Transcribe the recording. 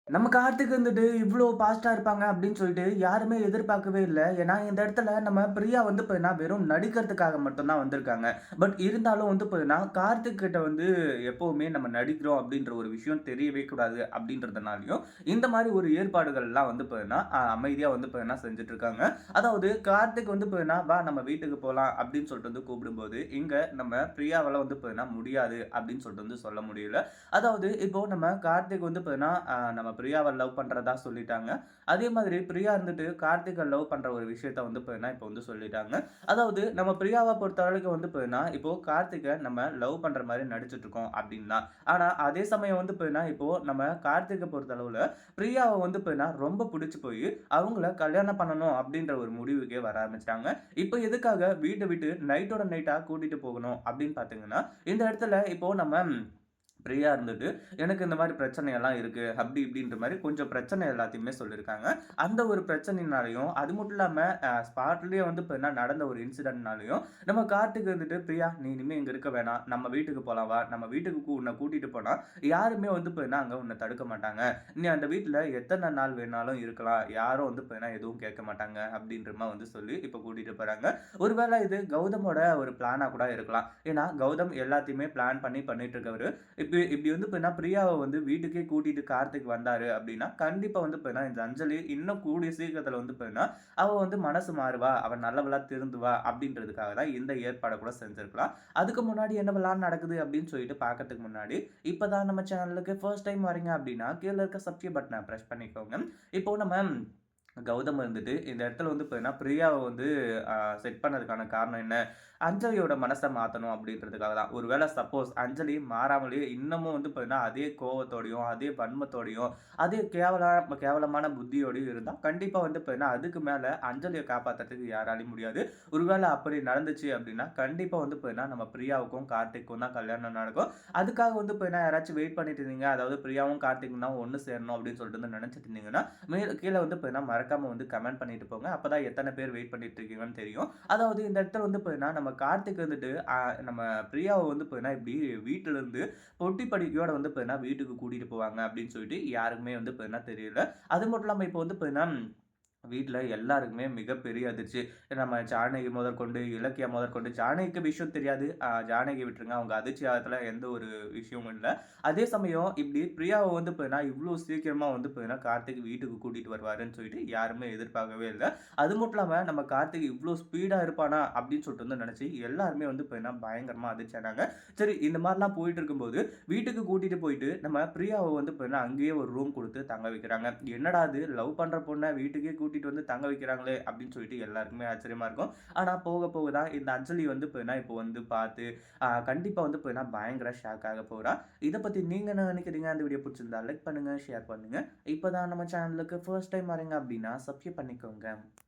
நம்ம கார்த்திக் வந்துட்டு இவ்ளோ ஃபாஸ்ட்டா இருப்பாங்க அப்படின்னு சொல்லிட்டு யாருமே எதிர்பார்க்கவே இல்ல. ஏன்னா, இந்த இடத்துல நம்ம பிரியா வந்து பார்த்தீங்கன்னா, வெறும் நடிக்கிறதுக்காக மட்டும் தான் வந்திருக்காங்க. பட் இருந்தாலும் வந்து பார்த்தீங்கன்னா, கார்த்திக் கிட்ட வந்து எப்பவுமே நம்ம நடிக்கிறோம் அப்படின்ற ஒரு விஷயம் தெரியவே கூடாது அப்படின்றதுனாலயும், இந்த மாரி ஒரு ஏற்பாடுகள்லாம் வந்து பார்த்தீங்கன்னா, அமைதியா வந்து பார்த்தீங்கன்னா செஞ்சுட்டு இருக்காங்க. அதாவது கார்த்திக் வந்து பார்த்தீங்கன்னா, "வா நம்ம வீட்டுக்கு போலாம்" அப்படின்னு சொல்லிட்டு வந்து கூப்பிடும்போது, இங்க நம்ம பிரியாவால வந்து பார்த்தீங்கன்னா முடியாது அப்படின்னு சொல்லிட்டு வந்து சொல்ல முடியல. அதாவது இப்போ நம்ம கார்த்திக் வந்து பார்த்தீங்கன்னா, நம்ம பிரியாவ லவ் பண்றதா சொல்லிட்டாங்க. அதே மாதிரி பிரியா இருந்துட்டு கார்த்திக்க லவ் பண்ற ஒரு விஷயத்த வந்து பார்த்தீங்கன்னா, இப்போ வந்து சொல்லிட்டாங்க. அதாவது நம்ம பிரியாவ பொறுத்தவரைக்கும் வந்து பார்த்தீங்கன்னா, இப்போ கார்த்திக்க நம்ம லவ் பண்ற மாரி நடிச்சுட்டு இருக்கோம் அப்படின்னு தான். ஆனா, அதே சமயம் வந்து பார்த்தீங்கன்னா, இப்போ நம்ம கார்த்திக்க பொறுத்தளவுல பிரியாவ வந்து பார்த்தீங்கன்னா, ரொம்ப புடிச்சு போயி அவங்கள கல்யாணம் பண்ணணும் அப்படின்ற ஒரு முடிவுக்கே வர ஆரம்பிச்சுட்டாங்க. இப்போ எதுக்காக வீட்ட விட்டு நைட்டோட நைட்டா கூட்டிட்டு போகணும் அப்படின்னு பார்த்தீங்கன்னா, இந்த இடத்துல இப்போ நம்ம ஃப்ரீயா இருந்துட்டு, எனக்கு இந்த மாரி பிரச்சனையெல்லாம் இருக்கு. அப்டி இப்டின்ற மாரி கொஞ்சம் பிரச்சனை எல்லாத்தையுமே சொல்லியிருக்காங்க. அந்த ஒரு பிரச்சனைனாலயும், அது மட்டும் இல்லாம ஸ்பாட்லயே வந்து பார்த்தீங்கன்னா, நடந்த ஒரு இன்சிடென்ட்னாலயும், நம்ம கார்த்திக் வந்துட்டு, "பிரியா நீ இனிமே இங்க இருக்க வேணாம். நம்ம வீட்டுக்கு போலாம் வா. நம்ம வீட்டுக்கு உன்ன கூட்டிட்டு போனா, யாருமே வந்து பார்த்தீங்கன்னா, அங்க உன்ன தடுக்க மாட்டாங்க. நீ அந்த வீட்ல எத்தன நாள் வேணாலும் இருக்கலாம். யாரும் வந்து பார்த்தீங்கன்னா, எதுவும் கேட்க மாட்டாங்க." அப்டின்ற மாரி வந்து சொல்லி, இப்ப கூட்டிட்டு போறாங்க. ஒருவேள இது கௌதமோட ஒரு பிளானா கூட இருக்கலாம். ஏன்னா, கௌதம் எல்லாத்தையுமே பிளான் பண்ணி பண்ணிட்டு இருக்கவரு. இப்படி இப்படி வந்து பார்த்தீங்கன்னா, பிரியாவ வந்து வீட்டுக்கே கூட்டிட்டு கார்த்திக் வந்தாரு அப்படின்னா, கண்டிப்பா வந்து பார்த்தீங்கன்னா, இந்த அஞ்சலி இன்னும் கூடிய சீக்கிரத்தில வந்து பார்த்தீங்கன்னா, அவ வந்து மனசு மாறுவா, அவ நல்லவளா திருந்துவா அப்படின்றதுக்காக தான் இந்த ஏற்பாட கூட செஞ்சிருக்கலாம். அதுக்கு முன்னாடி என்னவெல்லாம் நடக்குது அப்படின்னு சொல்லிட்டு பார்க்கறதுக்கு முன்னாடி, இப்ப தான் நம்ம சேனலுக்கு ஃபர்ஸ்ட் டைம் வரீங்க அப்படின்னா, கீழ இருக்க சப்ஸ்கிரைப் பட்டன பிரஸ் பண்ணிக்கோங்க. இப்போ நம்ம கௌதம் இருந்துட்டு இந்த இடத்துல வந்து பார்த்தீங்கன்னா, பிரியாவ வந்து செட் பண்ணதுக்கான காரணம் என்ன? அஞ்சலியோட மனச மாத்தணும் அப்படின்றதுக்காக தான். ஒருவேள சப்போஸ் அஞ்சலி மாறாமலே இன்னமும் வந்து பார்த்தீங்கன்னா, அதே கோவத்தோடையும், அதே வன்மத்தோடையும், அதே கேவலமான புத்தியோடையும் இருந்தா, கண்டிப்பா வந்து பார்த்தீங்கன்னா, அதுக்கு மேல அஞ்சலிய காப்பாத்துறதுக்கு யாராலயும் முடியாது. ஒருவேள அப்படி நடந்துச்சு அப்படின்னா, கண்டிப்பா வந்து பார்த்தீங்கன்னா, நம்ம பிரியாவுக்கும், கார்த்திக்கும் தான் கல்யாணம் நடக்கும். அதுக்காக வந்து பார்த்தீங்கன்னா, யாராச்சும் வெயிட் பண்ணிட்டு இருந்தீங்க, அதாவது பிரியாவும், கார்த்திக்கும் தான் ஒண்ணு சேரணும் அப்படின்னு சொல்லிட்டு வந்து நினைச்சிட்டு இருந்தீங்கன்னா, கீழ வந்து பார்த்தீங்கன்னா, மறக்காம வந்து கமெண்ட் பண்ணிட்டு போங்க. அப்பதான் எத்தன பேர் வெயிட் பண்ணிட்டு இருக்கீங்கன்னு தெரியும். அதாவது இந்த இடத்துல வந்து பார்த்தீங்கன்னா, நம்ம கார்த்திக் வந்துட்டு நம்ம பிரியாவ வந்து பார்த்தீங்கன்னா, இப்படி வீட்ல இருந்து பொட்டி படுக்கையோட வந்து பார்த்தீங்கன்னா, வீட்டுக்கு கூட்டிட்டு போவாங்க அப்படின்னு சொல்லிட்டு யாருக்குமே வந்து பார்த்தீங்கன்னா தெரியல. அது மட்டும் இல்லாம இப்போ வந்து பார்த்தீங்கன்னா வீட்ல எல்லாருக்குமே மிகப்பெரிய அதிர்ச்சி. நம்ம ஜானகி முதற்கொண்டு, இலக்கியா முதற்கொண்டு ஜானகிக்கு விஷயம் தெரியாது. ஜானகி விட்டுருங்க. அவங்க அதிர்ச்சி ஆகத்துல எந்த ஒரு விஷயமும் இல்ல. அதே சமயம் இப்படி பிரியாவ வந்து பார்த்தீங்கன்னா, இவ்ளோ சீக்கிரமா வந்து பார்த்தீங்கன்னா, கார்த்திக் வீட்டுக்கு கூட்டிட்டு வருவாருன்னு சொல்லிட்டு யாருமே எதிர்பார்க்கவே இல்ல. அது மட்டும் இல்லாம நம்ம கார்த்திக் இவ்ளோ ஸ்பீடா இருப்பானா? அப்படின்னு சொல்லிட்டு வந்து நெனச்சு எல்லாருமே வந்து பார்த்தீங்கன்னா, பயங்கரமா அதிர்ச்சி ஆனாங்க. சரி இந்த மாரிலாம் போயிட்டு இருக்கும்போது, வீட்டுக்கு கூட்டிட்டு போயிட்டு நம்ம பிரியாவ வந்து பார்த்தீங்கன்னா, அங்கேயே ஒரு ரூம் குடுத்து தங்க வைக்கிறாங்க. என்னடா இது லவ் பண்ற பொண்ண வீட்டுக்கே கூட்டிட்டு வந்து தங்க வைக்கிறாங்களே! அப்படின்னு சொல்லிட்டு எல்லாருக்குமே ஆச்சரியமா இருக்கும். ஆனா போக போக தான் இந்த அஞ்சலி வந்து பார்த்தீங்கன்னா, இப்போ வந்து பார்த்து கண்டிப்பா வந்து பார்த்தீங்கன்னா, பயங்கர ஷாக் ஆக போறா. இத பத்தி நீங்க என்ன நினைக்கிறீங்க? அந்த வீடியோ புடிச்சிருந்தா லைக் பண்ணுங்க, ஷேர் பண்ணுங்க. இப்ப தான் நம்ம சேனலுக்கு ஃபர்ஸ்ட் டைம் வரீங்க அப்படின்னா, சப்ஸ்கிரைப் பண்ணிக்கோங்க.